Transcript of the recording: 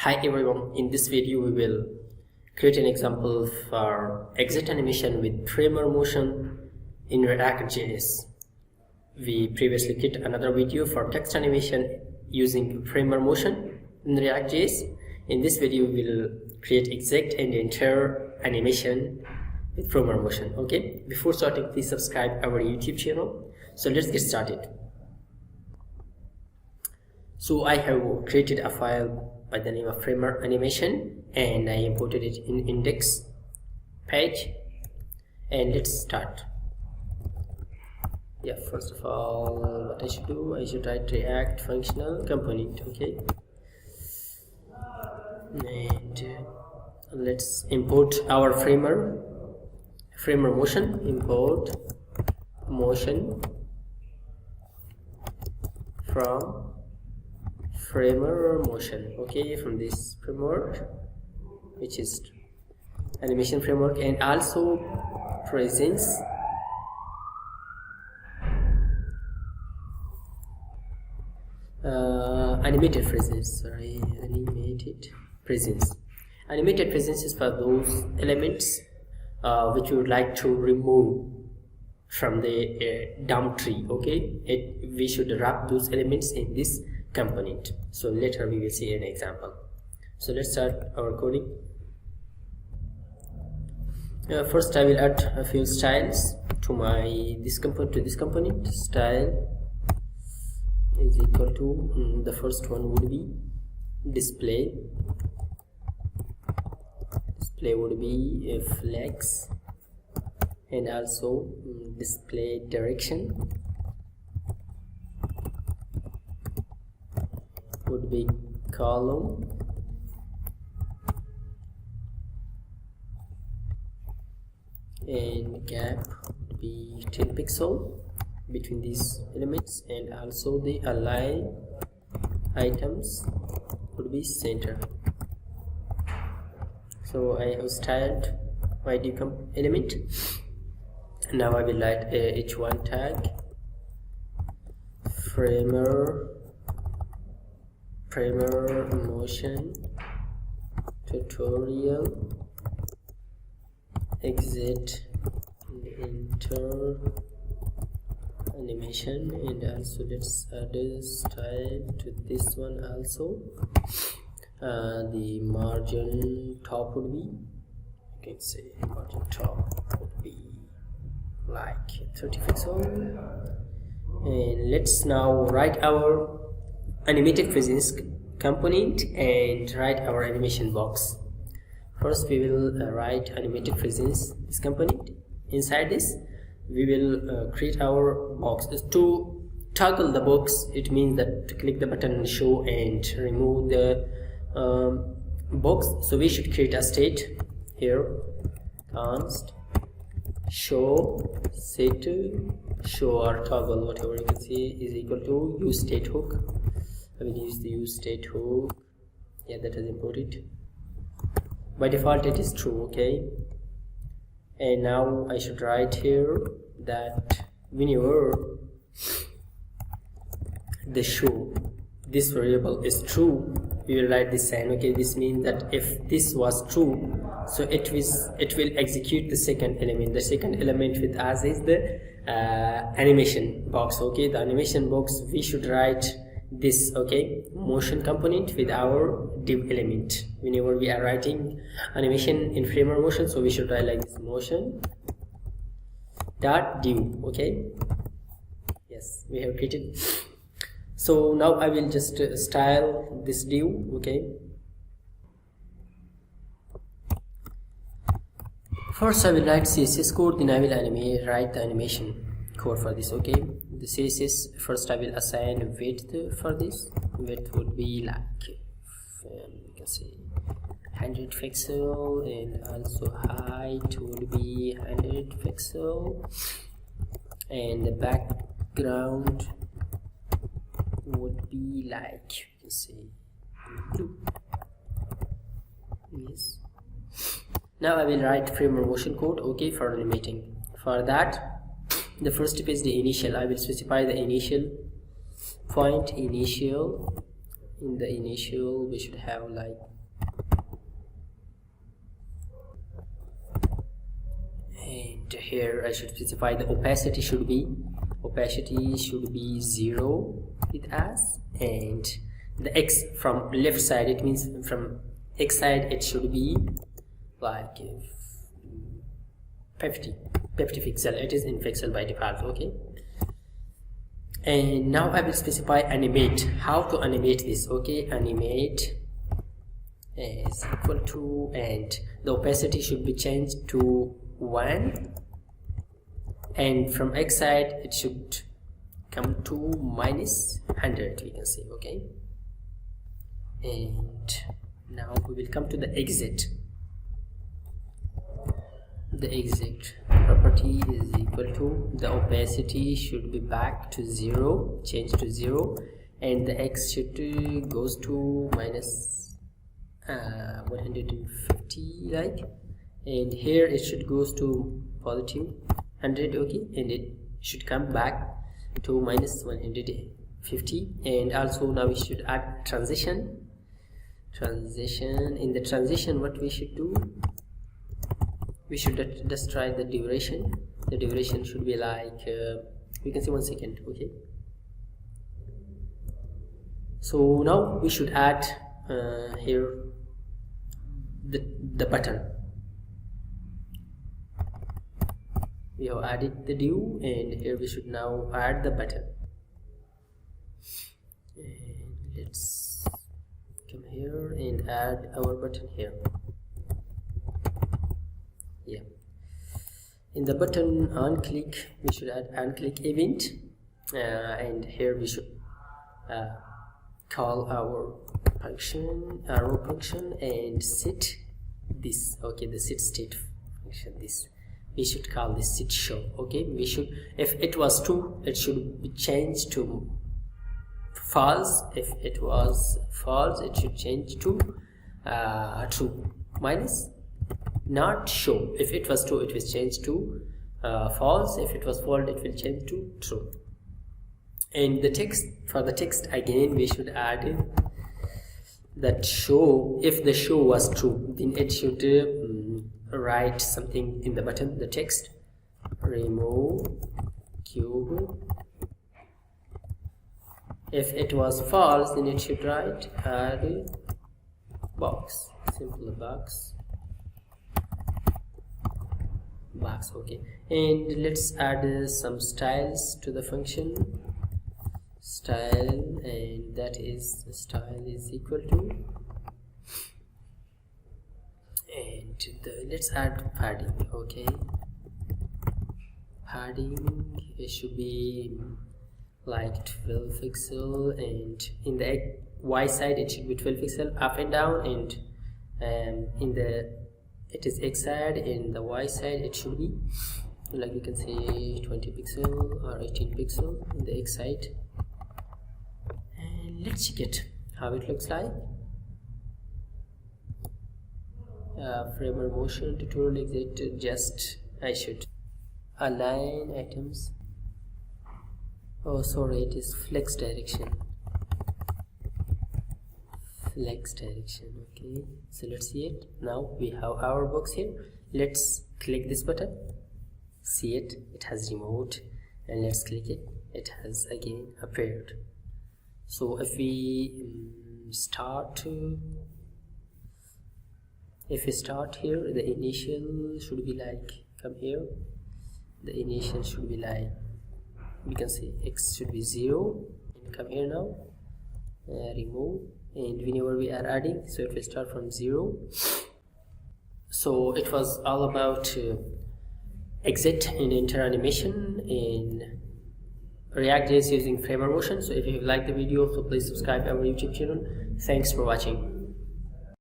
Hi everyone, in this video we will create an example for exit animation with framer motion in React.js. We previously created another video for text animation using framer motion in React.js. In this video we will create exit and enter animation with framer motion. Okay, before starting, please subscribe our YouTube channel. So let's get started. So I have created a file by the name of framer animation and I imported it in index page, and let's start. Yeah, first of all, what I should do, I should write React functional component. Okay, and let's import our framer motion. Import motion from framer motion. Okay, from this framework, which is animation framework, and also presence animated presence. Sorry, animated presence is for those elements which we would like to remove from the DOM tree. Okay, we should wrap those elements in this component. So later we will see an example. So let's start our coding. First I will add a few styles to this component. Style is equal to the first one would be display would be flex, and also display direction would be column, and gap would be 10 pixel between these elements, and also the align items would be center. So I have styled my decom element. Now I will write a h1 tag framer motion tutorial exit and enter animation, and also let's add a style to this one also. The margin top would be, you can say margin top would be like 30 pixel. And let's now write our animated presence component and write our animation box. First we will write animated presence, this component. Inside this we will create our box. To toggle the box, it means that to click the button show and remove the box. So we should create a state here, const show set show or toggle, whatever you can see, is equal to use state hook. I will use the use state hook. Yeah, that is imported. By default it is true. Okay, and now I should write here that whenever the show this variable is true, we will write this sign. Okay, this means that if this was true, so it will execute the second element. The second element with us is the animation box. Okay, the animation box, we should write this, okay, motion component with our div element. Whenever we are writing animation in framer motion, so we should write like this, motion dot div. Okay, yes, we have created. So now I will just style this div. Okay, first I will write CSS code, then I will write the animation code for this. Okay, the CSS, first I will assign width for this. Width would be like you can say 100 pixel, and also height would be 100 pixel, and the background would be like, you can say, blue. Yes. Now I will write framer motion code. Okay, for animating. For that, the first step is the initial. I will specify the initial point. In the initial we should have like And here I should specify the opacity should be 0 with us, and the x from left side, it means from x side it should be like 50 pixel. It is in pixel by default. Okay, and now I will specify animate, how to animate this. Okay, animate is equal to, and the opacity should be changed to 1, and from x side it should come to -100, we can say. Okay, and now we will come to the exit. The exit property is equal to, the opacity should be back to 0, change to 0, and the x should goes to -150 like, and here it should goes to +100. Okay, and it should come back to -150. And also now we should add transition. In the transition, what we should do, we should just try the duration. The duration should be like we can say 1 second. Okay, so now we should add here the button. We have added the div, and here we should now add the button. And let's come here and add our button here. Yeah, in the button on click, we should add on click event, and here we should call our function, arrow function, and set this. Okay, the set state function, this we should call this set show. Okay, we should, if it was true, it should be changed to false. If it was false, it should change to true, minus not show. If it was true, it will change to false. If it was false, it will change to true. And the text, for the text again, we should add in that show. If the show was true, then it should write something in the button, the text, remove cube. If it was false, then it should write add box, simple box. Okay, and let's add some styles to the function. Style, and that is, style is equal to, and let's add padding. Okay, padding, it should be like 12 pixel, and in the y side it should be 12 pixel up and down, and in the it is x side, in the y side it should be like, you can say 20 pixel or 18 pixel in the x side. And let's check it how it looks like. Framer motion tutorial exit, just I should align items. Oh sorry, it is flex direction. Okay, so let's see it. Now we have our box here. Let's click this button, see it, it has removed, and let's click it, it has again appeared. So if we start here, the initial should be like, come here, the initial should be like, we can say x should be 0, and come here now, remove, and whenever we are adding, so it will start from 0. So it was all about exit and enter animation in React.js using Framer motion. So if you like the video, so please subscribe our YouTube channel. Thanks for watching.